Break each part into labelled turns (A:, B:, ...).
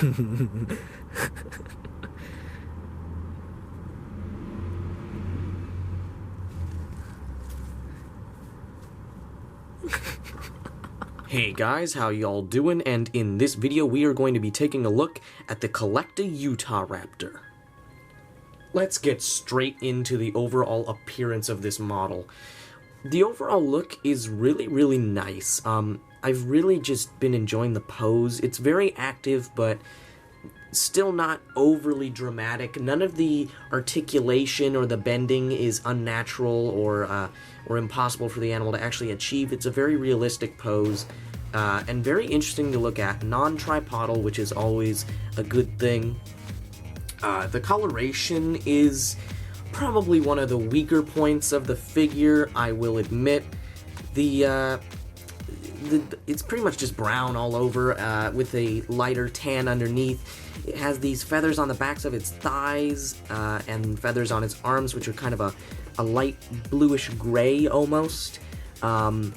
A: Hey guys, how y'all doing? And in this video we are going to be taking a look at the CollectA Utahraptor. Let's get straight into the overall appearance of this model. The overall look is really nice. I've really just been enjoying the pose. It's very active, but still not overly dramatic. None of the articulation or the bending is unnatural or impossible for the animal to actually achieve. It's a very realistic pose and very interesting to look at. Non-tripodal, which is always a good thing. The coloration is probably one of the weaker points of the figure, I will admit. It's pretty much just brown all over with a lighter tan underneath. It has these feathers on the backs of its thighs and feathers on its arms, which are kind of a light bluish gray almost. I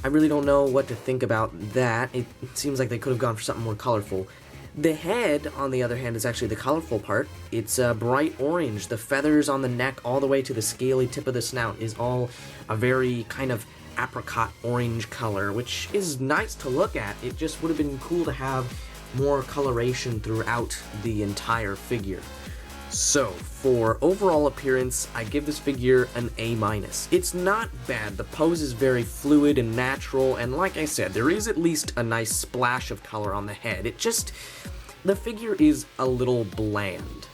A: really don't know what to think about that. It seems like they could have gone for something more colorful. The head, on the other hand, is actually the colorful part. It's bright orange. The feathers on the neck all the way to the scaly tip of the snout is all a very kind of apricot orange color, which is nice to look at. It just would have been cool to have more coloration throughout the entire figure. So, for overall appearance, I give this figure an A-. It's not bad. The pose is very fluid and natural, and like I said, there is at least a nice splash of color on the head. The figure is a little bland.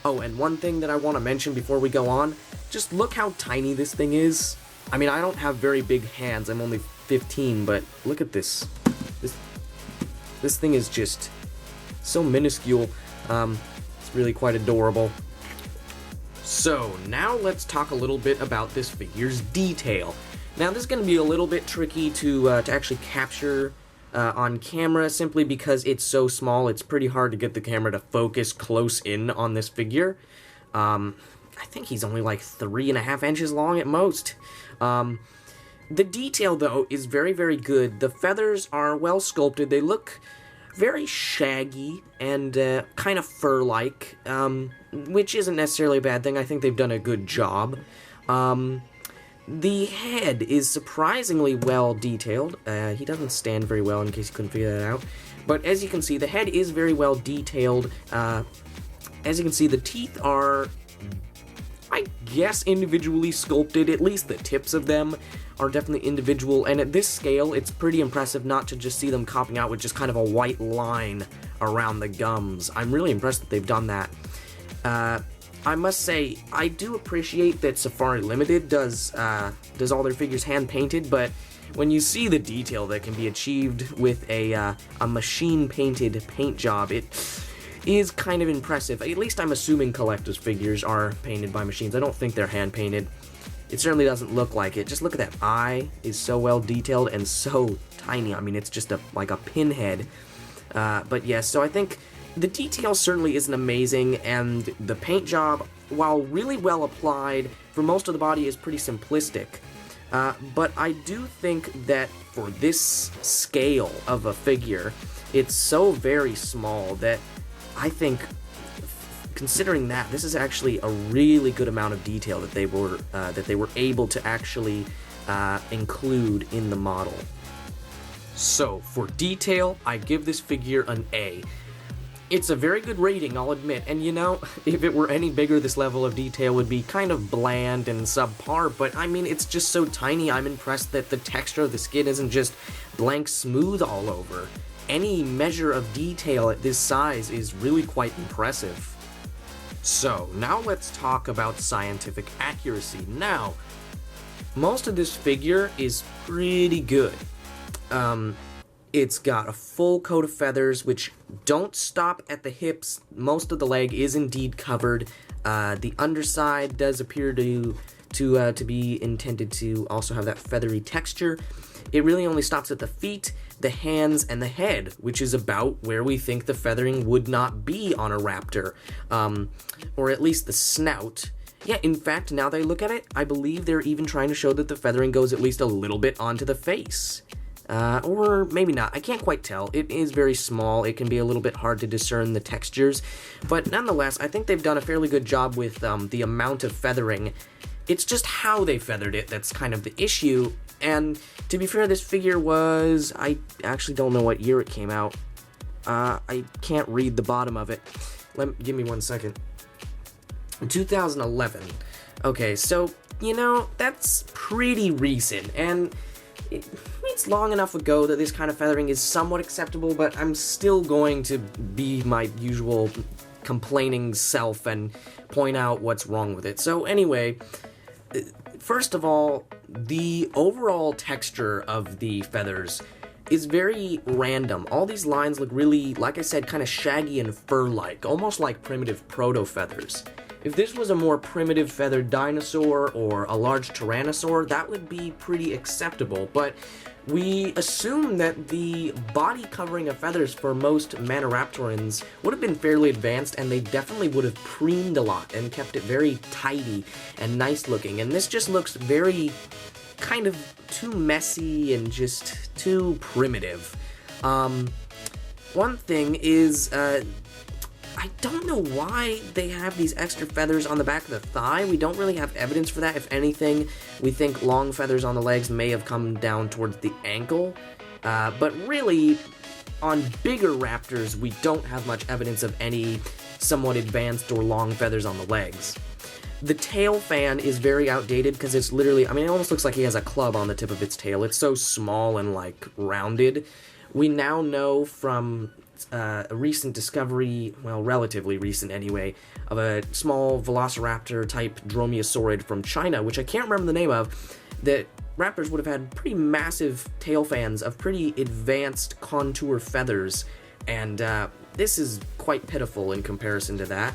A: Oh, and one thing that I want to mention before we go on, just look how tiny this thing is. I mean, I don't have very big hands, I'm only 15, but look at this. This thing is just so minuscule. It's really quite adorable. So, now let's talk a little bit about this figure's detail. Now, this is going to be a little bit tricky to actually capture on camera, simply because it's so small. It's pretty hard to get the camera to focus close in on this figure. I think he's only like 3.5 inches long at most. The detail, though, is very good. The feathers are well sculpted. They look very shaggy and kind of fur-like, which isn't necessarily a bad thing. I think they've done a good job. The head is surprisingly well detailed. He doesn't stand very well, in case you couldn't figure that out. But as you can see, the head is very well detailed. As you can see, the teeth are, I guess, individually sculpted. At least the tips of them are definitely individual, and at this scale, it's pretty impressive not to just see them copping out with just kind of a white line around the gums. I'm really impressed that they've done that. I must say, I do appreciate that Safari Limited does all their figures hand-painted, but when you see the detail that can be achieved with a machine-painted paint job, it is kind of impressive. At least I'm assuming Collector's figures are painted by machines. I don't think they're hand-painted. It certainly doesn't look like it. Just look at that eye. Is so well detailed and so tiny. I mean, it's just like a pinhead. But yes, so I think the detail certainly isn't amazing, and the paint job, while really well applied, for most of the body is pretty simplistic. But I do think that for this scale of a figure, it's so very small that I think, considering that, this is actually a really good amount of detail that they were able to actually include in the model. So, for detail, I give this figure an A. It's a very good rating, I'll admit, and you know, if it were any bigger, this level of detail would be kind of bland and subpar, but I mean, it's just so tiny. I'm impressed that the texture of the skin isn't just blank smooth all over. Any measure of detail at this size is really quite impressive. So, now let's talk about scientific accuracy. Now, most of this figure is pretty good. It's got a full coat of feathers, which don't stop at the hips. Most of the leg is indeed covered. The underside does appear to be intended to also have that feathery texture. It really only stops at the feet, the hands, and the head, which is about where we think the feathering would not be on a raptor, or at least the snout. Yeah, in fact, now that I look at it, I believe they're even trying to show that the feathering goes at least a little bit onto the face. or maybe not. I can't quite tell. It is very small. It can be a little bit hard to discern the textures, but nonetheless, I think they've done a fairly good job with the amount of feathering. It's just how they feathered it that's kind of the issue, and to be fair, this figure was... I actually don't know what year it came out. I can't read the bottom of it. Give me 1 second. 2011. Okay, so, you know, that's pretty recent, and it's long enough ago that this kind of feathering is somewhat acceptable, but I'm still going to be my usual complaining self and point out what's wrong with it. So anyway, first of all, the overall texture of the feathers is very random. All these lines look really, like I said, kind of shaggy and fur-like, almost like primitive proto-feathers. If this was a more primitive feathered dinosaur or a large tyrannosaur, that would be pretty acceptable, but we assume that the body covering of feathers for most Maniraptorans would have been fairly advanced, and they definitely would have preened a lot and kept it very tidy and nice looking, and this just looks very kind of too messy and just too primitive. One thing is, I don't know why they have these extra feathers on the back of the thigh. We don't really have evidence for that. If anything, we think long feathers on the legs may have come down towards the ankle. But really, on bigger raptors, we don't have much evidence of any somewhat advanced or long feathers on the legs. The tail fan is very outdated because it's literally, I mean, it almost looks like he has a club on the tip of its tail. It's so small and, like, rounded. We now know from a recent discovery, well, relatively recent anyway, of a small velociraptor-type dromaeosaurid from China, which I can't remember the name of, that raptors would have had pretty massive tail fans of pretty advanced contour feathers, and this is quite pitiful in comparison to that.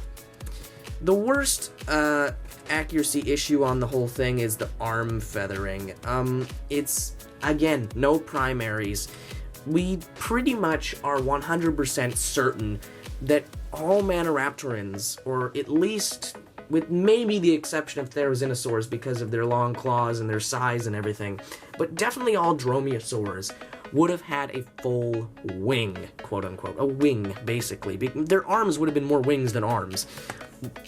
A: The worst accuracy issue on the whole thing is the arm feathering. It's, again, no primaries. We pretty much are 100% certain that all Maniraptorans, or at least with maybe the exception of Therizinosaurs because of their long claws and their size and everything, but definitely all Dromaeosaurs would have had a full wing, quote-unquote. A wing, basically. Their arms would have been more wings than arms.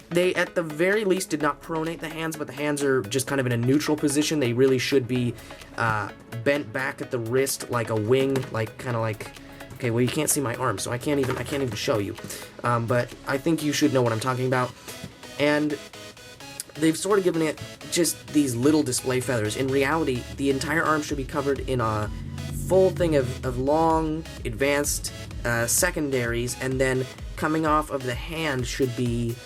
A: They, at the very least, did not pronate the hands, but the hands are just kind of in a neutral position. They really should be bent back at the wrist like a wing, like kind of like... Okay, well, you can't see my arm, so I can't even show you. But I think you should know what I'm talking about. And they've sort of given it just these little display feathers. In reality, the entire arm should be covered in a full thing of long, advanced secondaries, and then coming off of the hand should be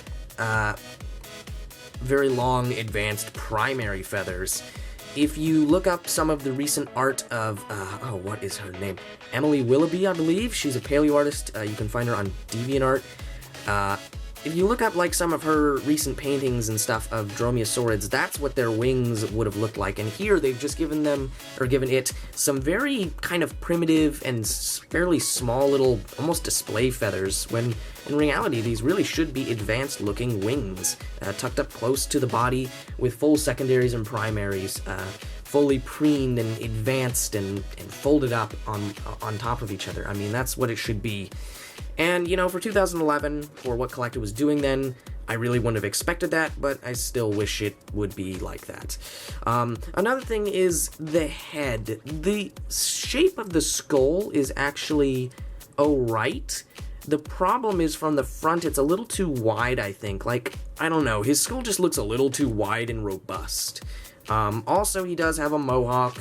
A: very long, advanced primary feathers. If you look up some of the recent art of, what is her name? Emily Willoughby, I believe. She's a paleo artist. You can find her on DeviantArt. If you look up, like, some of her recent paintings and stuff of Dromaeosaurids, that's what their wings would have looked like. And here, they've just given it some very kind of primitive and fairly small little, almost display feathers, when in reality, these really should be advanced-looking wings, tucked up close to the body with full secondaries and primaries, fully preened and advanced and folded up on top of each other. I mean, that's what it should be. And, you know, for 2011, for what CollectA was doing then, I really wouldn't have expected that, but I still wish it would be like that. Another thing is the head. The shape of the skull is actually alright. The problem is from the front, it's a little too wide, I think. Like, I don't know, his skull just looks a little too wide and robust. Also, he does have a mohawk,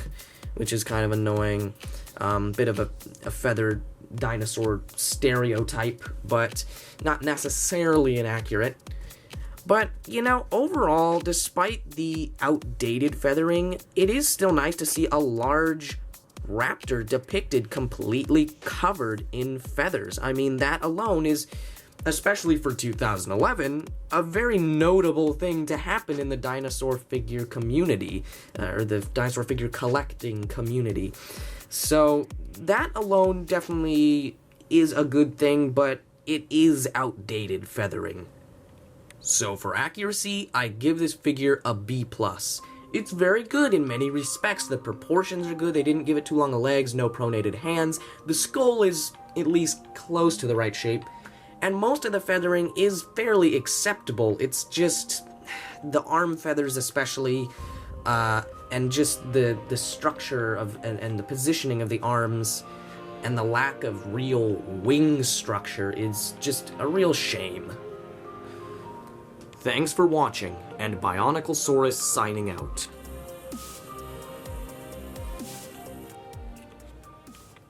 A: which is kind of annoying. Bit of a feathered dinosaur stereotype, but not necessarily inaccurate. But, you know, overall, despite the outdated feathering, it is still nice to see a large raptor depicted completely covered in feathers. I mean, that alone is, especially for 2011, a very notable thing to happen in the dinosaur figure community, or the dinosaur figure collecting community. So that alone definitely is a good thing, but it is outdated feathering. So for accuracy, I give this figure a B+. It's very good in many respects. The proportions are good, they didn't give it too long of legs, no pronated hands, the skull is at least close to the right shape, and most of the feathering is fairly acceptable. It's just the arm feathers especially, and just the structure of and the positioning of the arms and the lack of real wing structure is just a real shame. Thanks for watching, and Bioniclesaurus signing out.